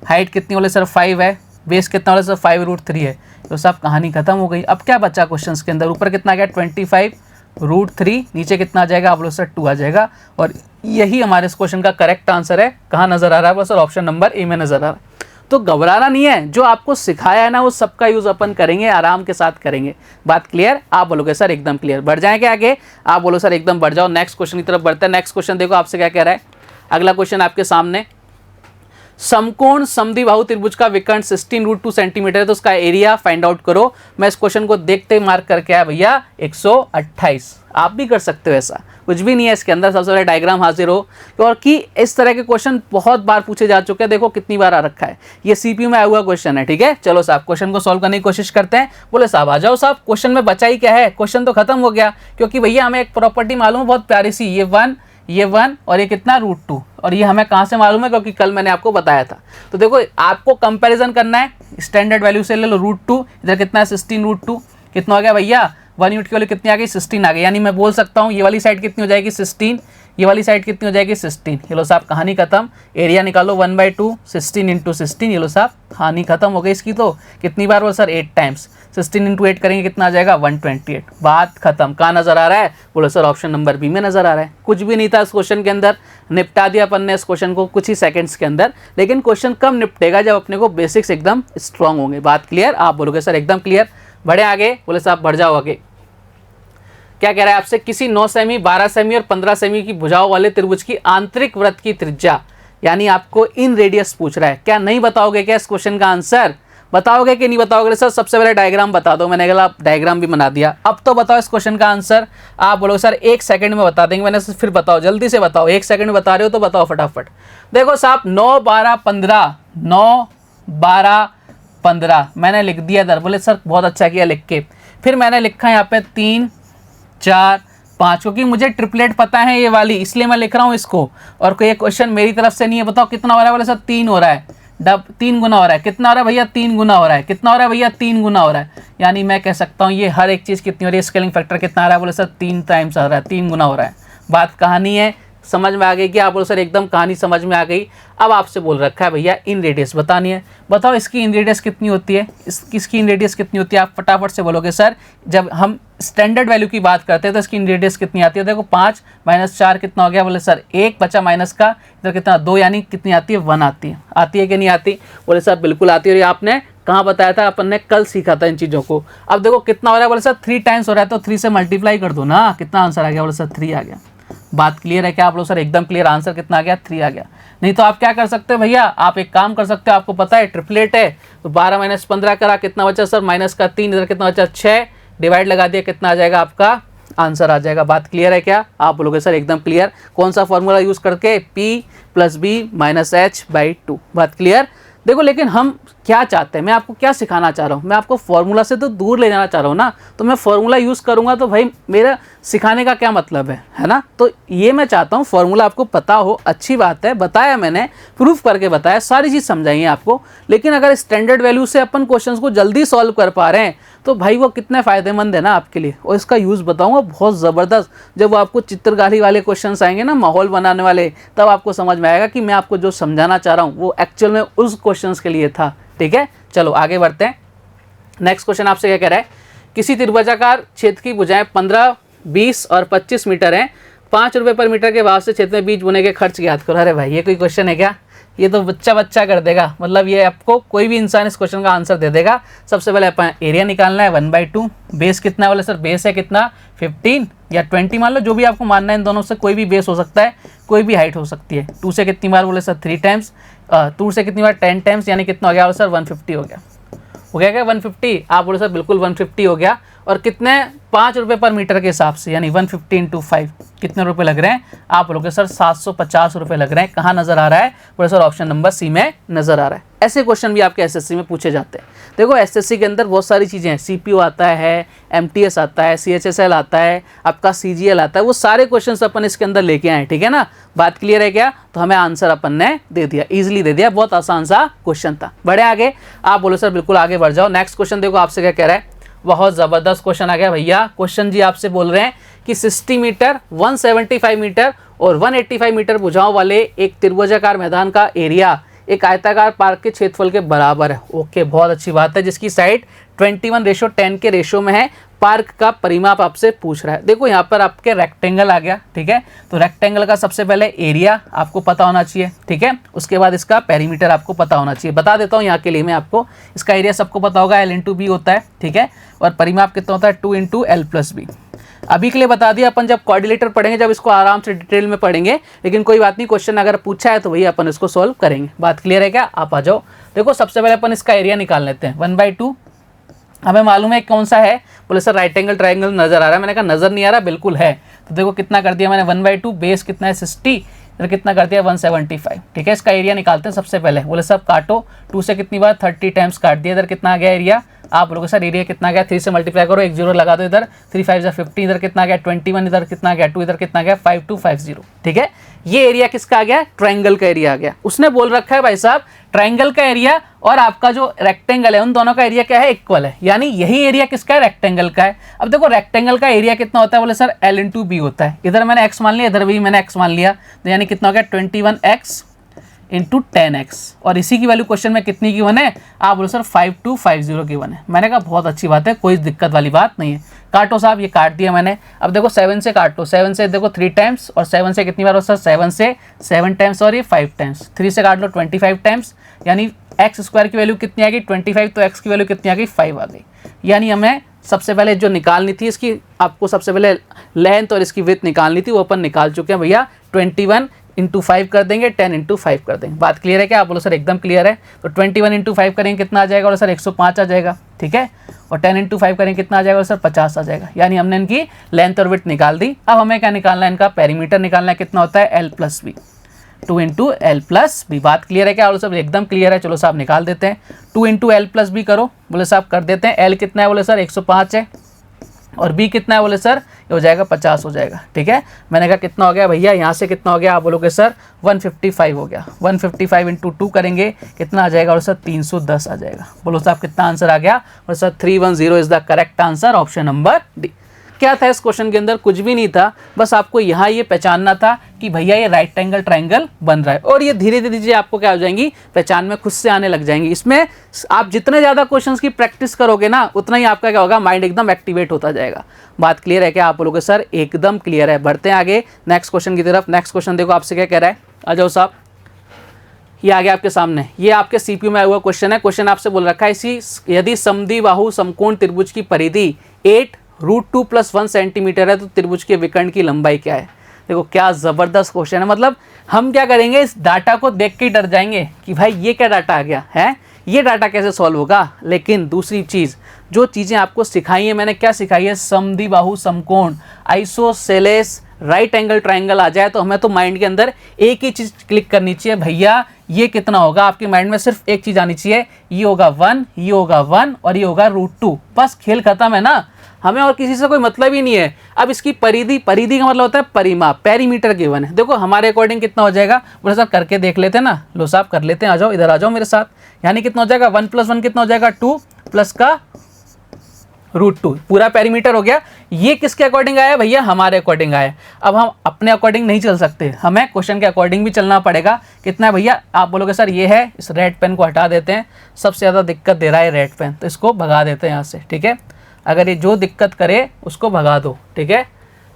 हाइट कितनी, बोले सर 5 है, बेस कितना, बोले सर 5√3 है, तो साहब कहानी खत्म हो गई। अब क्या बचा क्वेश्चन के अंदर, ऊपर कितना आ गया 25√3, नीचे कितना आ जाएगा, आप बोलो सर 2 आ जाएगा। और यही हमारे इस क्वेश्चन का करेक्ट आंसर है। कहाँ नजर आ रहा है, बोलो सर ऑप्शन नंबर ए में नजर आ रहा है। तो घबराना नहीं है, जो आपको सिखाया है ना वो सबका यूज अपन करेंगे, आराम के साथ करेंगे। बात क्लियर। आप बोलोगे सर एकदम क्लियर। बढ़ जाएंगे आगे, आप बोलो सर एकदम बढ़ जाओ। नेक्स्ट क्वेश्चन की तरफ बढ़ते हैं। नेक्स्ट क्वेश्चन देखो आपसे क्या कह रहा है। अगला क्वेश्चन आपके सामने, समकोण समद्विबाहु त्रिभुज का विकर्ण 16√2 सेंटीमीटर है, तो उसका एरिया फाइंड आउट करो। मैं इस क्वेश्चन को देखते ही मार्क करके आया भैया 128। आप भी कर सकते हो ऐसा, कुछ भी नहीं है इसके अंदर। सबसे पहले डायग्राम हाजिर हो, और कि इस तरह के क्वेश्चन बहुत बार पूछे जा चुके हैं। देखो कितनी बार आ रखा है, ये सीपीयू में आया हुआ क्वेश्चन है, ठीक है। चलो साहब क्वेश्चन को सॉल्व करने की कोशिश करते हैं। बोले साहब आ जाओ साहब, क्वेश्चन में बचा ही क्या है, क्वेश्चन तो खत्म हो गया, क्योंकि भैया हमें एक प्रॉपर्टी मालूम है बहुत प्यारी सी, ये 1 और ये कितना √2, और ये हमें कहाँ से मालूम है, क्योंकि कल मैंने आपको बताया था। तो देखो आपको कंपैरिजन करना है, स्टैंडर्ड वैल्यू से ले लो √2, इधर कितना है 16√2, कितना हो गया भैया 1 यूनिट की वैल्यू कितनी आ गई 16 आ गई। यानी मैं बोल सकता हूँ ये वाली साइड कितनी हो जाएगी 16, ये वाली साइड कितनी हो जाएगी 16। ये लो साहब कहानी खत्म। एरिया निकालो 1/2, 16 × 16, ये लो साहब कहानी खत्म हो गई इसकी। तो कितनी बार बोलो सर 8 टाइम्स, 16 × 8 करेंगे कितना आ जाएगा 128। बात खत्म। कहाँ नजर आ रहा है, बोलो सर ऑप्शन नंबर बी में नजर आ रहा है। कुछ भी नहीं था इस क्वेश्चन के अंदर, निपटा दिया अपन ने इस क्वेश्चन को कुछ ही सेकंड्स के अंदर। लेकिन क्वेश्चन कब निपटेगा, जब अपने को बेसिक्स एकदम स्ट्रांग होंगे। बात क्लियर। आप बोलोगे सर एकदम क्लियर। बढ़े आगे, बोले साहब बढ़ जाओ आगे। क्या कह रहा है आपसे, किसी 9 सेमी, 12 सेमी और 15 सेमी की भुजाओं वाले त्रिभुज की आंतरिक वृत्त की त्रिज्या, यानी आपको इन रेडियस पूछ रहा है। क्या नहीं बताओगे क्या इस क्वेश्चन का आंसर, बताओगे कि नहीं बताओगे। सर सबसे पहले डायग्राम बता दो। मैंने कहा डायग्राम भी बना दिया, अब तो बताओ इस क्वेश्चन का आंसर। आप बोलोगे सर 1 सेकंड में बता देंगे। मैंने फिर बताओ, जल्दी से बताओ, 1 सेकंड में बता रहे हो तो बताओ फटाफट। देखो साहब 9, 12, 15, 9, 12, 15 मैंने लिख दिया इधर। बोले सर बहुत अच्छा किया लिख के। फिर मैंने लिखा यहाँ पे 3, 4, 5, क्योंकि मुझे ट्रिपलेट पता है ये वाली, इसलिए मैं लिख रहा हूँ इसको। और कोई क्वेश्चन मेरी तरफ से नहीं है। बताओ कितना हो रहा है, बोले सर 3 हो रहा है। 3 गुना हो रहा है, कितना हो रहा है भैया 3 गुना हो रहा है, कितना हो रहा है भैया 3 गुना हो रहा है, यानी मैं कह सकता हूँ ये हर एक चीज़ कितनी हो रही है, स्केलिंग फैक्टर कितना आ रहा है, बोले सर 3 टाइम्स आ रहा है, 3 गुना हो रहा है। बात कहानी है, समझ में आ गई कि आप बोलो सर एकदम कहानी समझ में आ गई। अब आपसे बोल रखा है भैया इन रेडियस बतानी है, बताओ इसकी इन रेडियस कितनी होती है, इसकी इन रेडियस कितनी होती है, आप फटाफट से बोलोगे सर जब हम स्टैंडर्ड वैल्यू की बात करते हैं तो इसकी इन रेडियस कितनी आती है, देखो 5 - 4 कितना हो गया, बोले सर 1 बचा माइनस का, इधर कितना 2, यानी कितनी आती है 1 आती है कि नहीं आती, बोले सर बिल्कुल आती है। और ये आपने कहाँ बताया था, अपन ने कल सीखा था इन चीज़ों को। अब देखो कितना हो रहा है, बोले सर 3 टाइम्स हो रहा है, तो 3 से मल्टीप्लाई कर दो ना, कितना आंसर आ गया, बोले सर 3 आ गया। बात क्लियर है क्या आप लोग, सर एकदम क्लियर, आंसर कितना आ गया 3 आ गया। नहीं तो आप क्या कर सकते हो भैया, आप एक काम कर सकते हो, आपको पता है ट्रिपलेट है तो 12 - 15 करा, कितना बचा सर माइनस का 3, इधर कितना बचा 6, डिवाइड लगा दिया, कितना आ जाएगा आपका आंसर आ जाएगा। बात क्लियर है क्या आप बोलोगे सर एकदम क्लियर। कौन सा फॉर्मूला यूज करके, P + B - H/2। बात क्लियर। देखो लेकिन हम क्या चाहते हैं, मैं आपको क्या सिखाना चाह रहा हूँ, मैं आपको फॉर्मूला से तो दूर ले जाना चाह रहा हूँ ना, तो मैं फॉर्मूला यूज़ करूँगा तो भाई मेरा सिखाने का क्या मतलब है ना। तो ये मैं चाहता हूँ फॉर्मूला आपको पता हो, अच्छी बात है, बताया मैंने, प्रूफ करके बताया, सारी चीज़ समझाई है आपको। लेकिन अगर स्टैंडर्ड वैल्यू से अपन क्वेश्चंस को जल्दी सॉल्व कर पा रहे हैं तो भाई वो कितने फ़ायदेमंद है ना आपके लिए। और इसका यूज़ बताऊँगा बहुत ज़बरदस्त, जब वो आपको चित्रकारी वाले क्वेश्चन आएंगे ना, माहौल बनाने वाले, तब आपको समझ में आएगा कि मैं आपको जो समझाना चाह रहा हूँ वो एक्चुअल में उस क्वेश्चन के लिए था। ठीक है, चलो आगे बढ़ते हैं। नेक्स्ट क्वेश्चन आपसे क्या कह रहा है, किसी त्रिभुजाकार क्षेत्र की भुजाएं 15, 20 और 25 मीटर हैं, 5 रुपये पर मीटर के भाव से क्षेत्र में बीज बोने के खर्च ज्ञात करो। अरे भाई ये कोई क्वेश्चन है क्या, ये तो बच्चा कर देगा, मतलब ये आपको कोई भी इंसान इस क्वेश्चन का आंसर दे देगा। सबसे पहले अपन एरिया निकालना है 1/2, बेस कितना है, बोले सर बेस है कितना 15 या 20 मान लो, जो भी आपको मानना है, इन दोनों से कोई भी बेस हो सकता है, कोई भी हाइट हो सकती है। 2 से कितनी बार, बोले सर 3 टाइम्स, 2 से कितनी बार 10 टाइम्स, यानी कितना हो गया, बोले सर 150 हो गया। हो गया क्या 150, आप बोले सर बिल्कुल 150 हो गया। और कितने 5 रुपये पर मीटर के हिसाब से, यानी 150 × 5 कितने रुपए लग रहे हैं, आप बोलोगे सर 750 रुपये लग रहे हैं। कहाँ नज़र आ रहा है, बोले सर ऑप्शन नंबर सी में नज़र आ रहा है। ऐसे क्वेश्चन भी आपके एसएससी में पूछे जाते हैं। देखो एसएससी के अंदर बहुत सारी चीज़ें हैं, सीपीयू आता है, एमटीएस आता है, सीएचएसएल आता है, आपका सीजीएल आता है, वो सारे क्वेश्चन अपन इसके अंदर लेके आए। ठीक है ना, बात क्लियर है क्या। तो हमें आंसर अपन ने दे दिया, ईजिली दे दिया, बहुत आसान सा क्वेश्चन था। बढ़े आगे, आप बोलो सर बिल्कुल आगे बढ़ जाओ। नेक्स्ट क्वेश्चन देखो आपसे क्या कह रहा है, बहुत ज़बरदस्त क्वेश्चन आ गया भैया। क्वेश्चन जी आपसे बोल रहे हैं कि 60 मीटर, 175 मीटर और 185 मीटर भुजाओं वाले एक त्रिभुजाकार मैदान का एरिया एक आयताकार पार्क के क्षेत्रफल के बराबर है। ओके, बहुत अच्छी बात है, जिसकी साइड 21:10 के रेशो में है। पार्क का परिमाप आपसे पूछ रहा है। देखो यहाँ पर आपके रेक्टेंगल आ गया, ठीक है। तो रेक्टेंगल का सबसे पहले एरिया आपको पता होना चाहिए, ठीक है। उसके बाद इसका पेरीमीटर आपको पता होना चाहिए। बता देता हूँ यहाँ के लिए मैं आपको, इसका एरिया सबको पता होगा, L × B होता है, ठीक है। और परिमाप कितना होता है, 2 × L + B। अभी के लिए बता दिया, अपन जब कोऑर्डिनेटर पढ़ेंगे, जब इसको आराम से डिटेल में पढ़ेंगे, लेकिन कोई बात नहीं, क्वेश्चन अगर पूछा है तो वही अपन इसको सॉल्व करेंगे। बात क्लियर है क्या, आप आ जाओ। देखो सबसे पहले अपन इसका एरिया निकाल लेते हैं। 1/2 हमें मालूम है कौन सा है, बोले सर राइट एंगल ट्राइंगल नजर आ रहा है। मैंने कहा नजर नहीं आ रहा, बिल्कुल है। तो देखो कितना कर दिया मैंने, 1/2, बेस कितना है 60, इधर कितना कर दिया 175, ठीक है। इसका एरिया निकालते हैं सबसे पहले। बोले सब काटो, 2 से कितनी बार 30 टाइम्स काट दिया, इधर कितना आ गया एरिया, आप बोलोगे सर एरिया कितना आ गया, 3 से मल्टीप्लाई करो, 1 0 लगा दो, इधर 3 5 50, इधर कितना आ गया 21, इधर कितना आ गया 2, इधर कितना आ गया 5250, ठीक है। ये एरिया किसका आ गया, ट्रायंगल का एरिया आ गया। उसने बोल रखा है भाई साहब ट्रायंगल का एरिया और आपका जो रेक्टेंगल है, उन दोनों का एरिया क्या है, इक्वल है, यानी यही एरिया किसका है, रेक्टेंगल का है। अब देखो रेक्टेंगल का एरिया कितना होता है, बोले सर L × B होता है। इधर मैंने x मान लिया, इधर भी मैंने x मान लिया, तो यानी कितना हो गया 21x × 10x। और इसी की वैल्यू क्वेश्चन में कितनी की वन है, आप बोलो सर 5250 की वन है। मैंने कहा बहुत अच्छी बात है, कोई दिक्कत वाली बात नहीं है। काटो साहब, ये काट दिया मैंने। अब देखो 7 से काट लो, 7 से देखो 3 टाइम्स, और 7 से कितनी बार हो सर, 7 से 7 टाइम्स और ये 5 टाइम्स। 3 से काट लो 25 टाइम्स, यानी x² की वैल्यू कितनी आ गई 25, तो x की वैल्यू कितनी आ गई 5 आ गई। यानी हमें सबसे पहले जो निकालनी थी इसकी, आपको सबसे पहले लेंथ और इसकी विड्थ निकालनी थी, वो अपन निकाल चुके हैं भैया। 21 × 5 कर देंगे, 10 × 5 कर देंगे। बात क्लियर है क्या, आप बोलो सर एकदम क्लियर है। तो 21 × 5 करेंगे कितना आ जाएगा, बोलो सर 105 आ जाएगा, ठीक है। और 10 × 5 करेंगे कितना आ जाएगा, सर 50 आ जाएगा। यानी हमने इनकी लेंथ और विड्थ निकाल दी। अब हमें क्या निकालना है, इनका पेरीमीटर निकालना है, कितना होता है L + B, 2 × L + B। बात क्लियर है क्या, बोलो सब एकदम क्लियर है। चलो साहब निकाल देते हैं, 2 × L + B करो, बोले साहब कर देते हैं। L कितना है, बोले सर 105 है, और B कितना है, बोले सर ये हो जाएगा 50 हो जाएगा। ठीक है, मैंने कहा कितना हो गया भैया, यहाँ से कितना हो गया, आप बोलोगे सर 155 हो गया। 155 इंटू 2 करेंगे कितना आ जाएगा, और सर 310 आ जाएगा। बोलो साहब कितना आंसर आ गया, और sir 310 is the correct answer, option number D. क्या था इस क्वेश्चन के अंदर, कुछ भी नहीं था, बस आपको यहाँ ये पहचानना था कि भैया ये राइट एंगल ट्रायंगल बन रहा है, और ये धीरे धीरे चीजें आपको क्या हो जाएंगी, पहचान में खुद से आने लग जाएंगी। इसमें आप जितने ज़्यादा क्वेश्चंस की प्रैक्टिस करोगे ना, उतना ही आपका क्या होगा, माइंड एकदम एक्टिवेट होता जाएगा। बात क्लियर है क्या, आप बोलोगे सर एकदम क्लियर है। बढ़ते हैं आगे नेक्स्ट क्वेश्चन की तरफ। नेक्स्ट क्वेश्चन देखो आपसे क्या कह रहा है, आ जाओ साहब, ये आ गया आपके सामने, ये आपके सीपीयू में आया हुआ क्वेश्चन है। क्वेश्चन आपसे बोल रखा है, इसी यदि समद्विबाहु समकोण त्रिभुज की परिधि 8√2 + 1 सेंटीमीटर है तो त्रिभुज के विकर्ण की लंबाई क्या है। देखो क्या ज़बरदस्त क्वेश्चन है, मतलब हम क्या करेंगे, इस डाटा को देख के डर जाएंगे कि भाई ये क्या डाटा आ गया है, ये डाटा कैसे सॉल्व होगा। लेकिन दूसरी चीज़, जो चीज़ें आपको सिखाई है, मैंने क्या सिखाई है, समद्विबाहु समकोण, आइसोसेलेस, राइट एंगल ट्रायंगल आ जाए तो हमें तो माइंड के अंदर एक ही चीज़ क्लिक करनी चाहिए, भैया ये कितना होगा। आपके माइंड में सिर्फ एक चीज़ आनी चाहिए, ये होगा 1, ये होगा 1 और ये होगा √2, बस खेल खत्म है ना, हमें और किसी से कोई मतलब ही नहीं है। अब इसकी परिधि, परिधि का मतलब होता है परिमाप, पेरीमीटर गिवन है। देखो हमारे अकॉर्डिंग कितना हो जाएगा, बोले साहब करके देख लेते हैं ना, लो साहब कर लेते हैं, आ जाओ इधर आ जाओ मेरे साथ। यानी कितना हो जाएगा, 1 + 1 कितना हो जाएगा, 2 प्लस का √2, पूरा पेरीमीटर हो गया। ये किसके अकॉर्डिंग आया भैया, हमारे अकॉर्डिंग आया। अब हम अपने अकॉर्डिंग नहीं चल सकते, हमें क्वेश्चन के अकॉर्डिंग भी चलना पड़ेगा। कितना है भैया, आप बोलोगे सर ये है, इस रेड पेन को हटा देते हैं, सबसे ज़्यादा दिक्कत दे रहा है रेड पेन, तो इसको भगा देते हैं यहाँ से। ठीक है, अगर ये जो दिक्कत करे उसको भगा दो। ठीक है,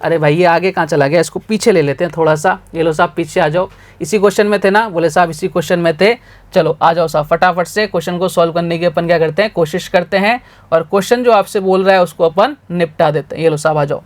अरे भाई ये आगे कहाँ चला गया, इसको पीछे ले लेते हैं थोड़ा सा। ये लो साहब पीछे आ जाओ, इसी क्वेश्चन में थे ना, बोले साहब इसी क्वेश्चन में थे। चलो आ जाओ साहब, फटाफट से क्वेश्चन को सॉल्व करने की अपन क्या करते हैं, कोशिश करते हैं, और क्वेश्चन जो आपसे बोल रहा है उसको अपन निपटा देते हैं। ये लो साहब आ जाओ,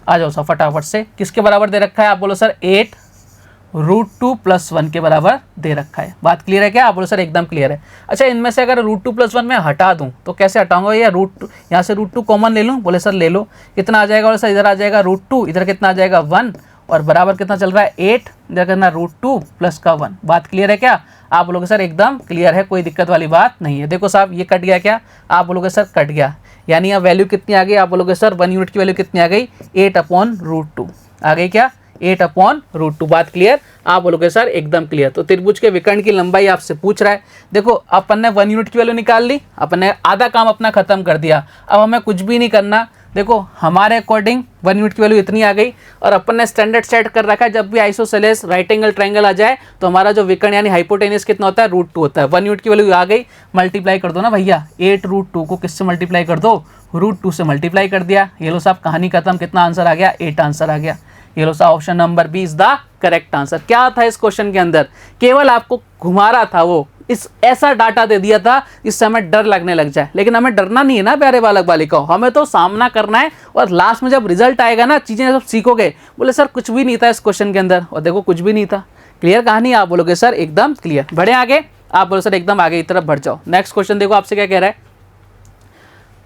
आ जाओ साहब फटाफट से। किसके बराबर दे रखा है, आप बोलो सर 8√2 + 1 के बराबर दे रखा है। बात क्लियर है क्या, आप बोलो सर एकदम क्लियर है। अच्छा, इनमें से अगर √2 + 1 मैं हटा दूं तो कैसे हटाऊंगा, या √2 यहाँ से √2 कॉमन ले लूं, बोले सर ले लो, कितना आ जाएगा, बोले सर इधर आ जाएगा √2, इधर कितना आ जाएगा 1, और बराबर कितना चल रहा है 8, इधर कितना √2 प्लस का 1। बात क्लियर है क्या, आप बोलोगे सर एकदम क्लियर है, कोई दिक्कत वाली बात नहीं है। देखो साहब ये कट गया क्या, आप बोलोगे सर कट गया, यानी यहाँ वैल्यू कितनी आ गई, आप बोलोगे सर 1 यूनिट की वैल्यू कितनी आ गई, 8/√2 आ गई क्या, 8/√2। बात क्लियर, आप बोलोगे सर एकदम क्लियर। तो त्रिभुज के विकर्ण की लंबाई आपसे पूछ रहा है। देखो अपन ने 1 यूनिट की वैल्यू निकाल ली, अपन ने आधा काम अपना खत्म कर दिया। अब हमें कुछ भी नहीं करना, देखो हमारे अकॉर्डिंग 1 यूनिट की वैल्यू इतनी आ गई, और अपन ने स्टैंडर्ड सेट कर रखा है, जब भी आइसोसेलेस राइट एंगल ट्रायंगल आ जाए तो हमारा जो विकर्ण यानी हाइपोटेनस कितना होता है, √2 होता है। 1 यूनिट की वैल्यू आ गई, मल्टीप्लाई कर दो ना भैया, 8√2 को किससे मल्टीप्लाई कर दो, √2 से मल्टीप्लाई कर दिया। ये लो साहब कहानी खत्म, कितना आंसर आ गया, 8 आंसर आ गया। ये लो साहब option number B is the correct answer. क्या था इस क्वेश्चन के अंदर, केवल आपको घुमा रहा था वो, इस ऐसा डाटा दे दिया था जिससे हमें डर लगने लग जाए। लेकिन हमें डरना नहीं है ना प्यारे बालक बालिकाओं, हमें तो सामना करना है, और लास्ट में जब रिजल्ट आएगा ना, चीजें सब सीखोगे। बोले सर कुछ भी नहीं था इस क्वेश्चन के अंदर, और देखो कुछ भी नहीं था। क्लियर कहानी, आप बोलोगे सर एकदम क्लियर। बढ़े आगे, आप बोलो सर एकदम आगे की तरफ बढ़ जाओ। नेक्स्ट क्वेश्चन देखो आपसे क्या कह रहा है,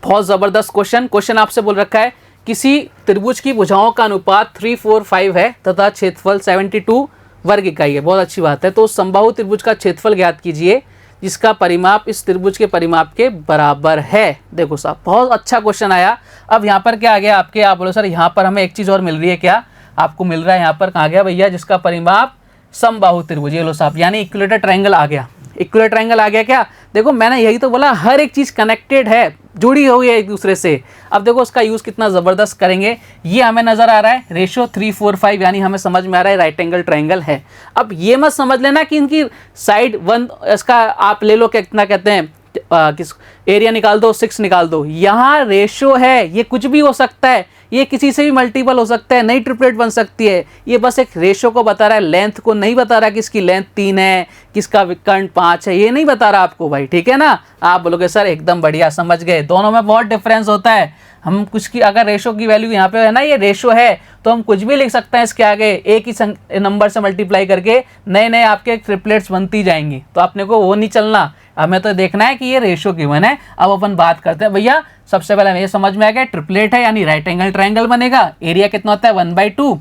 बहुत जबरदस्त क्वेश्चन। क्वेश्चन आपसे बोल रखा है, किसी त्रिभुज की भुजाओं का अनुपात 3, 4, 5 है तथा क्षेत्रफल 72 वर्ग इकाई है। बहुत अच्छी बात है। तो समबाहु त्रिभुज का क्षेत्रफल ज्ञात कीजिए जिसका परिमाप इस त्रिभुज के परिमाप के बराबर है। देखो साहब बहुत अच्छा क्वेश्चन आया। अब यहाँ पर क्या आ गया आपके, आप बोलो सर यहाँ पर हमें एक चीज़ और मिल रही है, क्या आपको मिल रहा है यहाँ पर, कहाँ गया भैया, जिसका परिमाप समबाहु त्रिभुज। ये लो साहब यानी इक्विलेटर ट्रायंगल आ गया, इक्विलेटर ट्रायंगल आ गया। क्या देखो मैंने यही तो बोला, हर एक चीज़ कनेक्टेड है, जुड़ी हुई है एक दूसरे से। अब देखो उसका यूज़ कितना ज़बरदस्त करेंगे। ये हमें नज़र आ रहा है रेशो 3, 4, 5, यानी हमें समझ में आ रहा है राइट एंगल ट्रायंगल है। अब ये मत समझ लेना कि इनकी साइड 1, इसका आप ले लो, कितना कहते हैं, किस एरिया निकाल दो, 6 निकाल दो। यहाँ रेशो है, ये कुछ भी हो सकता है, ये किसी से भी मल्टीपल हो सकता है, नई ट्रिपलेट बन सकती है। ये बस एक रेशो को बता रहा है, लेंथ को नहीं बता रहा कि इसकी लेंथ 3 है, किसका विकर्ण 5 है, ये नहीं बता रहा आपको भाई, ठीक है ना। आप बोलोगे सर एकदम बढ़िया, समझ गए। दोनों में बहुत डिफरेंस होता है। हम कुछ की अगर रेशो की वैल्यू यहाँ पे है ना, ये रेशो है, तो हम कुछ भी लिख सकते हैं इसके आगे, एक ही नंबर से मल्टीप्लाई करके नए नए आपके ट्रिपलेट्स बनती जाएंगी। तो अपने को वो नहीं चलना, हमें तो देखना है कि ये रेशो गिवन है। अब अपन बात करते हैं भैया, सबसे पहले ये समझ में आ गया, ट्रिपलेट है यानी राइट एंगल ट्रायंगल बनेगा। एरिया कितना होता है 1/2,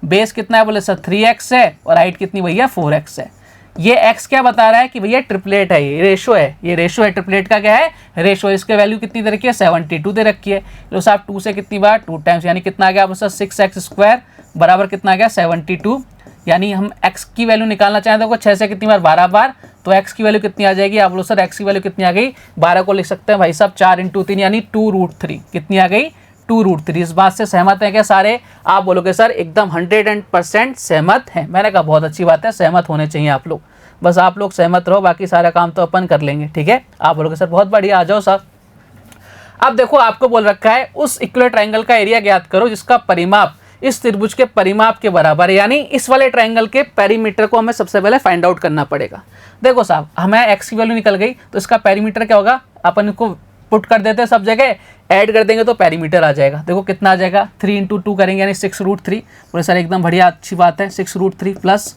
बेस कितना है बोले सर 3x है, और हाइट कितनी भैया 4x है। ये x क्या बता रहा है कि भैया ट्रिपलेट है, ये रेशो है, ये रेशो है, ट्रिपलेट का क्या है, रेशो। इसके वैल्यू कितनी दे रखी है, 72 दे रखी है। लो साहब 2 से कितनी बार 2 टाइम्स, यानी कितना आ गया आपको सर 6x² बराबर कितना आ गया 72। यानी हम x की वैल्यू निकालना चाहें तो 6 से कितनी बार 12 बार, तो x की वैल्यू कितनी आ जाएगी, आप लोग सर x की वैल्यू कितनी आ गई 12 को लिख सकते हैं भाई साहब 4 × 3 यानी 2√3, कितनी आ गई 2√3। इस बात से सहमत हैं क्या सारे? आप बोलोगे सर एकदम 100% सहमत हैं। मैंने कहा बहुत अच्छी बात है, सहमत होने चाहिए आप लोग, बस आप लोग सहमत रहो, बाकी सारा काम तो अपन कर लेंगे, ठीक है। आप बोलोगे सर बहुत बढ़िया, आ जाओ सर। अब देखो आपको बोल रखा है उस इक्विलर ट्रायंगल का एरिया ज्ञात करो जिसका परिमाप इस त्रिभुज के परिमाप के बराबर है, यानी इस वाले ट्रायंगल के पेरीमीटर को हमें सबसे पहले फाइंड आउट करना पड़ेगा। देखो साहब हमें x की वैल्यू निकल गई, तो इसका पेरीमीटर क्या होगा, अपन इसको पुट कर देते हैं सब जगह, ऐड कर देंगे तो पेरीमीटर आ जाएगा। देखो कितना आ जाएगा, 3 × 2 करेंगे यानी 6√3। बोले सर एकदम बढ़िया अच्छी बात है, 6√3 प्लस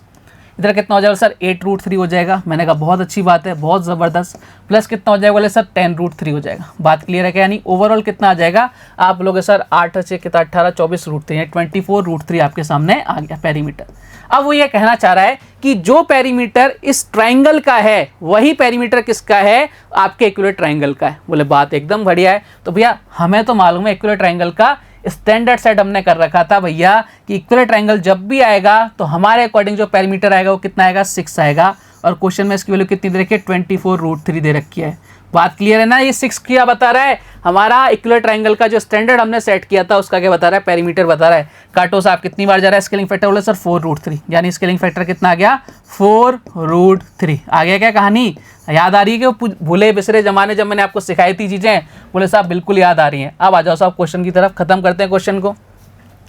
इधर कितना हो जाएगा सर 8√3 हो जाएगा। मैंने कहा बहुत अच्छी बात है, बहुत ज़बरदस्त। प्लस कितना हो जाएगा, बोले सर 10√3 हो जाएगा। बात क्लियर है क्या? यानी ओवरऑल कितना आ जाएगा, आप लोग सर 8 से कितना 18 24√3 यानी 24√3 आपके सामने आ गया पेरीमीटर। अब वो ये कहना चाह रहा है कि जो पेरीमीटर इस ट्राइंगल का है वही पेरीमीटर किसका है, आपके इक्विलर ट्राइंगल का है। बोले बात एकदम बढ़िया है। तो भैया हमें तो मालूम है इक्विलर ट्राइंगल का स्टैंडर्ड सेट हमने कर रखा था भैया कि इक्विलर ट्रायंगल जब भी आएगा तो हमारे अकॉर्डिंग जो पेरीमीटर आएगा वो कितना आएगा 6 आएगा। और क्वेश्चन में इसकी वैल्यू कितनी दे रखी है 24√3 दे रखी है। बात क्लियर है ना? ये 6 क्या बता रहा है, हमारा इक्विलर ट्रायंगल का जो स्टैंडर्ड हमने सेट किया था उसका क्या बता रहा है, पेरीमीटर बता रहा है। काटो साहब कितनी बार जा रहा है, स्केलिंग फैक्टर बोले सर 4√3, यानी स्केलिंग फैक्टर कितना आ गया 4√3 आ गया। क्या कहानी याद आ रही है कि भूले बिसरे जमाने जब मैंने आपको सिखाई थी चीज़ें, बोले साहब बिल्कुल याद आ रही हैं। अब आ जाओ साहब क्वेश्चन की तरफ, खत्म करते हैं क्वेश्चन को।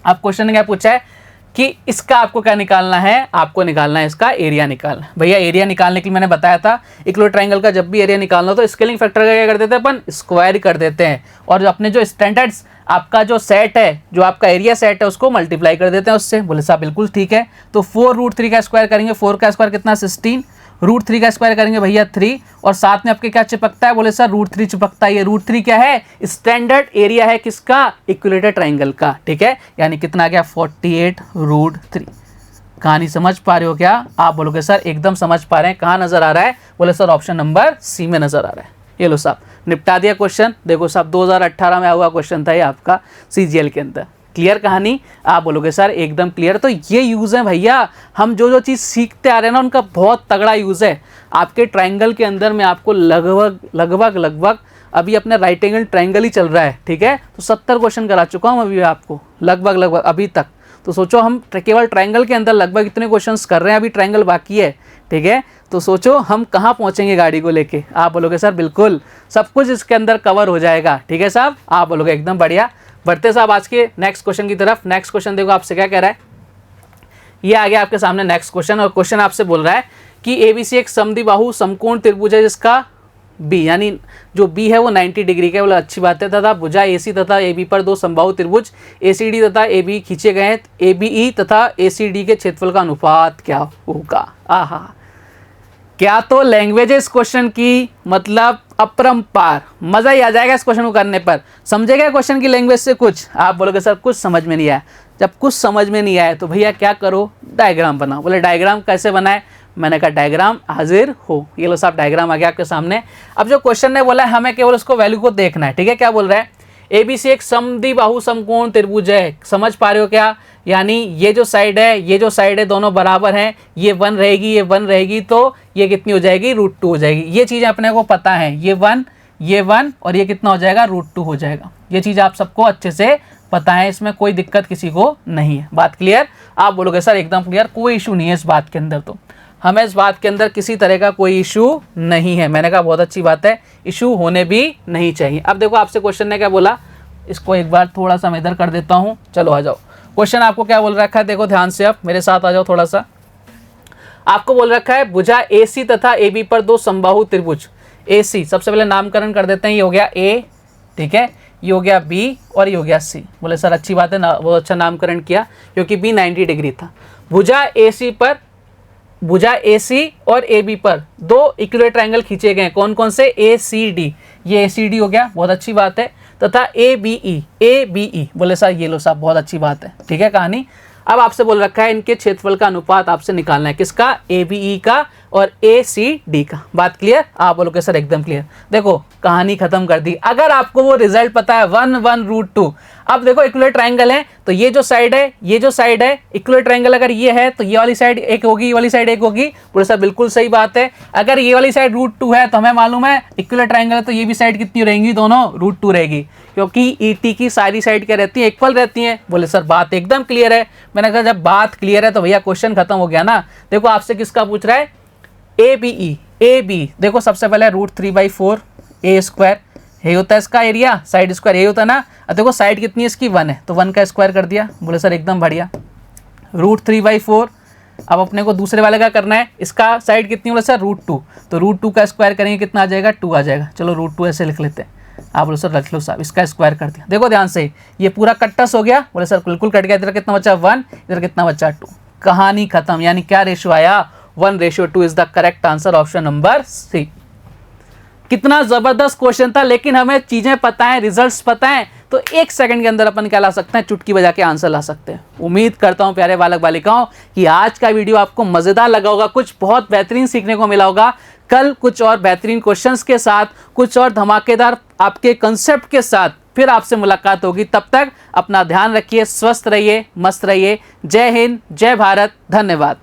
अब क्वेश्चन ने क्या पूछा है कि इसका आपको क्या निकालना है, आपको निकालना है इसका एरिया निकालना है। भैया एरिया निकालने के लिए मैंने बताया था इक्विलर ट्रायंगल का जब भी एरिया निकालना हो तो स्केलिंग फैक्टर का क्या कर देते हैं अपन, स्क्वायर कर देते हैं, और जो अपने जो स्टैंडर्ड्स आपका जो सेट है, जो आपका एरिया सेट है उसको मल्टीप्लाई कर देते हैं उससे। बोले साहब बिल्कुल ठीक है। तो 4√3 का स्क्वायर करेंगे, 4 का स्क्वायर कितना 16, √3 का स्क्वायर करेंगे भैया 3, और साथ में आपके क्या चिपकता है, बोले सर √3 चिपकता है। ये √3 क्या है, स्टैंडर्ड एरिया है किसका, इक्विलेटर ट्रायंगल का, ठीक है। यानी कितना आ गया 48√3। कहानी समझ पा रहे हो क्या? आप बोलोगे सर एकदम समझ पा रहे हैं। कहाँ नजर आ रहा है, बोले सर ऑप्शन नंबर सी में नजर आ रहा है। ये लो साहब निपटा दिया क्वेश्चन। देखो साहब 2018 में हुआ क्वेश्चन था ये आपका CGL के अंदर। क्लियर कहानी? आप बोलोगे सर एकदम क्लियर। तो ये यूज़ है भैया, हम जो चीज़ सीखते आ रहे हैं ना उनका बहुत तगड़ा यूज़ है। आपके ट्रायंगल के अंदर में आपको लगभग अभी अपना राइट एंगल ट्रायंगल ही चल रहा है, ठीक है। तो 70 क्वेश्चन करा चुका हूँ अभी आपको लगभग अभी तक। तो सोचो हम केवल ट्रायंगल के अंदर लगभग इतने क्वेश्चंस कर रहे हैं, अभी ट्रायंगल बाकी है, ठीक है। तो सोचो हम कहाँ पहुँचेंगे गाड़ी को लेके। आप बोलोगे सर बिल्कुल सब कुछ इसके अंदर कवर हो जाएगा, ठीक है साहब। आप बोलोगे एकदम बढ़िया। बढ़ते साहब आज के नेक्स्ट क्वेश्चन की तरफ। नेक्स्ट क्वेश्चन देखो आपसे क्या कह रहा है, ये आ गया आपके सामने नेक्स्ट क्वेश्चन। और क्वेश्चन आपसे बोल रहा है कि ABC एक समद्विबाहु समकोण त्रिभुज है जिसका B यानी जो B है वो 90 डिग्री का। बोला अच्छी बात है। तथा भुजा AC तथा AB पर दो समबाहु त्रिभुज ACD तथा AB खींचे गए हैं। ABE तथा ACD के क्षेत्रफल का अनुपात क्या होगा। आहा, क्या तो लैंग्वेज है इस क्वेश्चन की, मतलब अपरंपार। मजा ही आ जाएगा इस क्वेश्चन को करने पर। समझेगा क्वेश्चन की लैंग्वेज से कुछ? आप बोलोगे सर कुछ समझ में नहीं आया। जब कुछ समझ में नहीं आया तो भैया क्या करो, डायग्राम बनाओ। बोले डायग्राम कैसे बनाए? मैंने कहा डायग्राम हाजिर हो। ये लो साहब डायग्राम आ गया आपके सामने। अब जो क्वेश्चन ने बोला है हमें केवल उसको वैल्यू को देखना है, ठीक है। क्या बोल रहा है, ABC एक समद्विबाहु समकोण त्रिभुज है। समझ पा रहे हो क्या? यानी ये जो साइड है ये जो साइड है दोनों बराबर हैं। ये 1 रहेगी ये 1 रहेगी तो ये कितनी हो जाएगी √2 हो जाएगी। ये चीज़ अपने को पता है, ये 1 और ये कितना हो जाएगा √2 हो जाएगा। ये चीज़ आप सबको अच्छे से पता है, इसमें कोई दिक्कत किसी को नहीं है। बात क्लियर? आप बोलोगे सर एकदम क्लियर, कोई इशू नहीं है इस बात के अंदर। तो हमें इस बात के अंदर किसी तरह का कोई इशू नहीं है। मैंने कहा बहुत अच्छी बात है, इशू होने भी नहीं चाहिए। अब देखो आपसे क्वेश्चन ने क्या बोला, इसको एक बार थोड़ा सा मैं इधर कर देता हूँ। चलो आ जाओ, क्वेश्चन आपको क्या बोल रखा है, देखो ध्यान से आप मेरे साथ आ जाओ थोड़ा सा। आपको बोल रखा है भुजा AC तथा AB पर दो समबाहु त्रिभुज AC, सबसे पहले नामकरण कर देते हैं। ये हो गया A, ठीक है, ये हो गया B और ये हो गया C। बोले सर अच्छी बात है ना, बहुत अच्छा नामकरण किया क्योंकि B 90 डिग्री था। भुजा AC और AB पर दो इक्विलर ट्रायंगल खींचे गए। कौन कौन से? ACD, ये ACD हो गया, बहुत अच्छी बात है। तथा ABE, बोले सर ये लो साहब बहुत अच्छी बात है, ठीक है कहानी। अब आपसे बोल रखा है इनके क्षेत्रफल का अनुपात आपसे निकालना है, किसका, ABE का और ACD का। बात क्लियर? आप बोलोगे सर एकदम क्लियर। देखो कहानी खत्म कर दी। अगर आपको वो रिजल्ट पता है 1 1 रूट 2, अब देखो इक्विलेटरल ट्रायंगल है तो ये जो साइड है, ये जो साइड है, इक्विलेटरल ट्रायंगल अगर ये है तो ये वाली साइड एक होगी, ये वाली साइड एक होगी। बोले सर बिल्कुल सही बात है। अगर ये वाली साइड रूट 2 है तो हमें मालूम है इक्विलेटरल ट्रायंगल है तो ये भी साइड कितनी रहेंगी, दोनों रूट 2 रहेगी, क्योंकि ET की सारी साइड क्या रहती है, इक्वल रहती है। बोले सर बात एकदम क्लियर है। मैंने कहा जब बात क्लियर है तो भैया क्वेश्चन खत्म हो गया ना। देखो आपसे किसका पूछ रहा है, ABE, AB देखो सबसे पहले √3/4 A स्क्वायर, ये होता है इसका एरिया, साइड स्क्वायर ये होता है ना। अब देखो साइड कितनी है इसकी, 1 है तो 1 का स्क्वायर कर दिया। बोले सर एकदम बढ़िया। √3/4, अब अपने को दूसरे वाले का करना है, इसका साइड कितनी, बोले सर √2, तो √2 का स्क्वायर करेंगे कितना आ जाएगा, 2 आ जाएगा। चलो √2 ऐसे लिख लेते हैं। आप बोले सर रख लो साहब, इसका स्क्वायर कर दिया। देखो ध्यान से, ये पूरा कट्टस हो गया। बोले सर बिल्कुल कट गया। इधर कितना बचा 1, इधर कितना बचा 2, कहानी खत्म। यानी क्या रेशो आया, 1:2 is the correct answer, option number C. कितना जबरदस्त क्वेश्चन था, लेकिन हमें चीजें पता है, रिजल्ट्स पता है, तो 1 सेकंड के अंदर अपन क्या ला सकते हैं, चुटकी बजा के आंसर ला सकते हैं। उम्मीद करता हूं प्यारे बालक बालिकाओं कि आज का वीडियो आपको मजेदार लगा होगा, कुछ बहुत बेहतरीन सीखने को मिला होगा। कल कुछ और बेहतरीन क्वेश्चंस के साथ, कुछ और धमाकेदार आपके कंसेप्ट के साथ फिर आपसे मुलाकात होगी। तब तक अपना ध्यान रखिए, स्वस्थ रहिए, मस्त रहिए। जय हिंद, जय भारत, धन्यवाद।